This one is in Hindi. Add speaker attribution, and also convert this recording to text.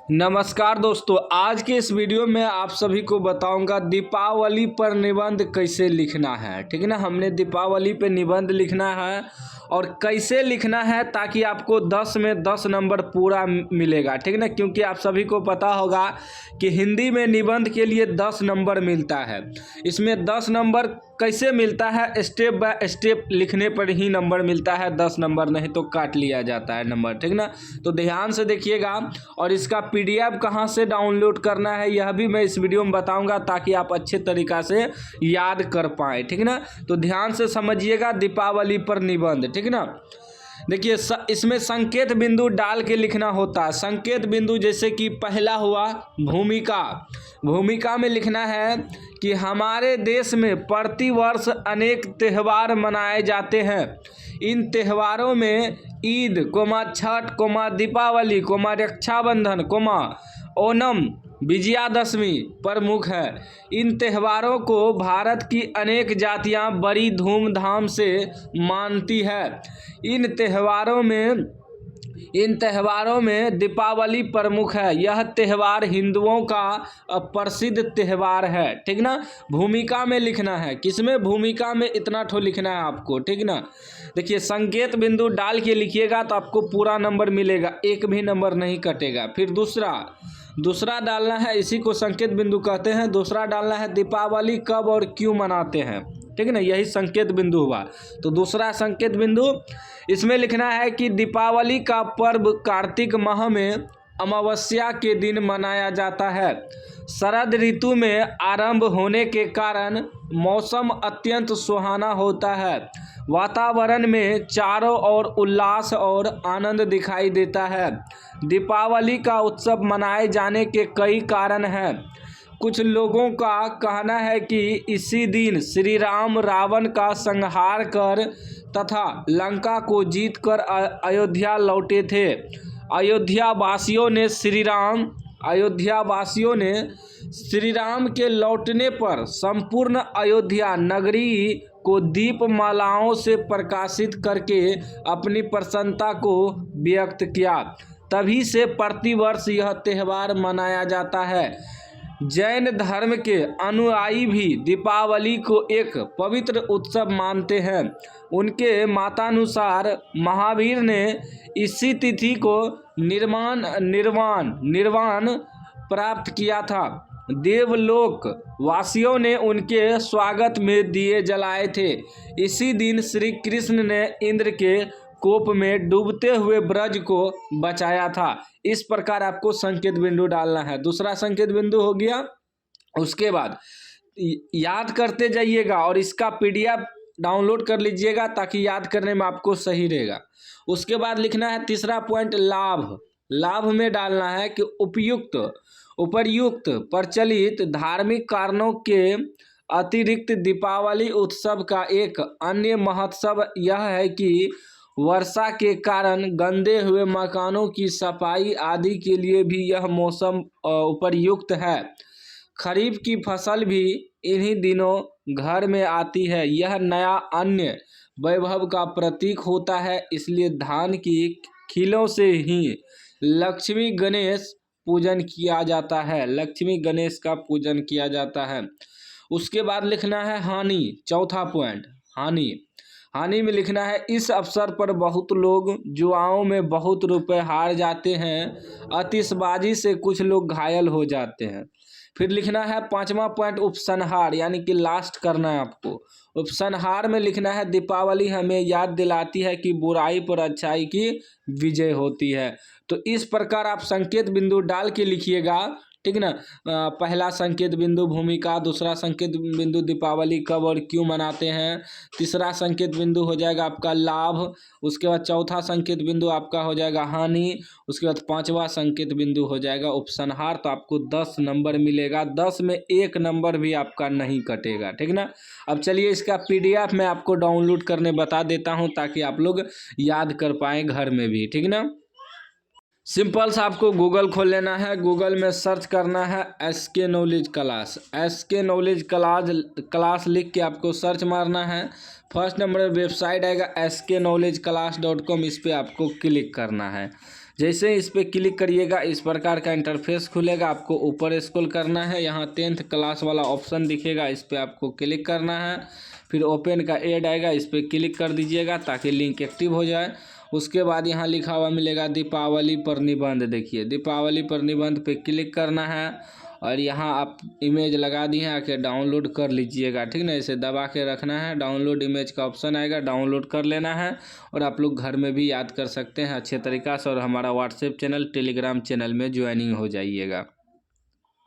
Speaker 1: नमस्कार दोस्तों, आज के इस वीडियो में आप सभी को बताऊंगा दीपावली पर निबंध कैसे लिखना है। ठीक है ना, हमने दीपावली पे निबंध लिखना है और कैसे लिखना है ताकि आपको 10 में 10 नंबर पूरा मिलेगा। ठीक है ना, क्योंकि आप सभी को पता होगा कि हिंदी में निबंध के लिए 10 नंबर मिलता है। इसमें 10 नंबर कैसे मिलता है, स्टेप बाय स्टेप लिखने पर ही नंबर मिलता है, 10 नंबर नहीं तो काट लिया जाता है नंबर। ठीक ना, तो ध्यान से देखिएगा। और इसका पीडीएफ कहाँ से डाउनलोड करना है यह भी मैं इस वीडियो में बताऊंगा ताकि आप अच्छे तरीक़ा से याद कर पाएँ। ठीक ना, तो ध्यान से समझिएगा दीपावली पर निबंध। ठीक ना, देखिए इसमें संकेत बिंदु डाल के लिखना होता है। संकेत बिंदु जैसे कि पहला हुआ भूमिका। भूमिका में लिखना है कि हमारे देश में प्रतिवर्ष अनेक त्यौहार मनाए जाते हैं। इन त्यौहारों में ईद, छठ, दीपावली, रक्षाबंधन, ओणम, विजयादशमी प्रमुख है। इन त्योहारों को भारत की अनेक जातियां बड़ी धूमधाम से मानती है। इन त्योहारों में दीपावली प्रमुख है। यह त्यौहार हिंदुओं का प्रसिद्ध त्यौहार है। ठीक ना, भूमिका में लिखना है। किसमें? भूमिका में इतना ठो लिखना है आपको। ठीक ना, देखिए संकेत बिंदु डाल के लिखिएगा तो आपको पूरा नंबर मिलेगा, एक भी नंबर नहीं कटेगा। फिर दूसरा डालना है, इसी को संकेत बिंदु कहते हैं। दूसरा डालना है दीपावली कब और क्यों मनाते हैं। ठीक है ना, यही संकेत बिंदु हुआ। तो दूसरा संकेत बिंदु इसमें लिखना है कि दीपावली का पर्व कार्तिक माह में अमावस्या के दिन मनाया जाता है। शरद ऋतु में आरंभ होने के कारण मौसम अत्यंत सुहाना होता है। वातावरण में चारों ओर उल्लास और आनंद दिखाई देता है। दीपावली का उत्सव मनाए जाने के कई कारण हैं। कुछ लोगों का कहना है कि इसी दिन श्री राम रावण का संहार कर तथा लंका को जीतकर अयोध्या लौटे थे। अयोध्या वासियों ने श्री राम के लौटने पर संपूर्ण अयोध्या नगरी को दीपमालाओं से प्रकाशित करके अपनी प्रसन्नता को व्यक्त किया। तभी से प्रतिवर्ष यह त्यौहार मनाया जाता है। जैन धर्म के अनुयायी भी दीपावली को एक पवित्र उत्सव मानते हैं। उनके मतानुसार महावीर ने इसी तिथि को निर्वाण प्राप्त किया था। देवलोक वासियों ने उनके स्वागत में दिए जलाए थे। इसी दिन श्री कृष्ण ने इंद्र के कोप में डूबते हुए ब्रज को बचाया था। इस प्रकार आपको संकेत बिंदु डालना है। दूसरा संकेत बिंदु हो गया। उसके बाद याद करते जाइएगा और इसका पीडीएफ डाउनलोड कर लीजिएगा ताकि याद करने में आपको सही रहेगा। उसके बाद लिखना है तीसरा पॉइंट लाभ में डालना है कि उपर्युक्त प्रचलित धार्मिक कारणों के अतिरिक्त दीपावली उत्सव का एक अन्य महत्व यह है कि वर्षा के कारण गंदे हुए मकानों की सफाई आदि के लिए भी यह मौसम उपयुक्त है। खरीफ की फसल भी इन्हीं दिनों घर में आती है। यह नया अन्य वैभव का प्रतीक होता है, इसलिए धान की खिलों से ही लक्ष्मी गणेश पूजन किया जाता है। लक्ष्मी गणेश का पूजन किया जाता है। उसके बाद लिखना है हानि। चौथा पॉइंट हानि में लिखना है इस अवसर पर बहुत लोग जुआओं में बहुत रुपए हार जाते हैं। आतिशबाजी से कुछ लोग घायल हो जाते हैं। फिर लिखना है पांचवा पॉइंट उपसंहार, यानी कि लास्ट करना है आपको। उपसंहार में लिखना है दीपावली हमें याद दिलाती है कि बुराई पर अच्छाई की विजय होती है। तो इस प्रकार आप संकेत बिंदु डाल के लिखिएगा। ठीक ना, पहला संकेत बिंदु भूमिका, दूसरा संकेत बिंदु दीपावली कब और क्यों मनाते हैं, तीसरा संकेत बिंदु हो जाएगा आपका लाभ, उसके बाद चौथा संकेत बिंदु आपका हो जाएगा हानि, उसके बाद पांचवा संकेत बिंदु हो जाएगा उपसंहार। तो आपको 10 नंबर मिलेगा, 10 में एक नंबर भी आपका नहीं कटेगा। ठीक ना, अब चलिए इसका पीडीएफ मैं आपको डाउनलोड करने बता देता हूँ ताकि आप लोग याद कर पाएँ घर में भी। ठीक ना, सिंपल सा आपको गूगल खोल लेना है। गूगल में सर्च करना है SK knowledge class. SK knowledge class लिख के आपको सर्च मारना है। फर्स्ट नंबर वेबसाइट आएगा sknowledgeclass.com, इस पर आपको क्लिक करना है। जैसे इस पर क्लिक करिएगा इस प्रकार का इंटरफेस खुलेगा। आपको ऊपर स्क्रॉल करना है, यहाँ 10th क्लास वाला ऑप्शन दिखेगा, इस पर आपको क्लिक करना है। फिर ओपन का ऐड आएगा, इस पर क्लिक कर दीजिएगा ताकि लिंक एक्टिव हो जाए। उसके बाद यहाँ लिखा हुआ मिलेगा दीपावली पर निबंध। देखिए दीपावली पर निबंध पे क्लिक करना है और यहाँ आप इमेज लगा दिए हैं, आके डाउनलोड कर लीजिएगा, ठीक ना। इसे दबा के रखना है, डाउनलोड इमेज का ऑप्शन आएगा, डाउनलोड कर लेना है। और आप लोग घर में भी याद कर सकते हैं अच्छे तरीक़ा से। और हमारा व्हाट्सएप चैनल, टेलीग्राम चैनल में ज्वाइनिंग हो जाइएगा।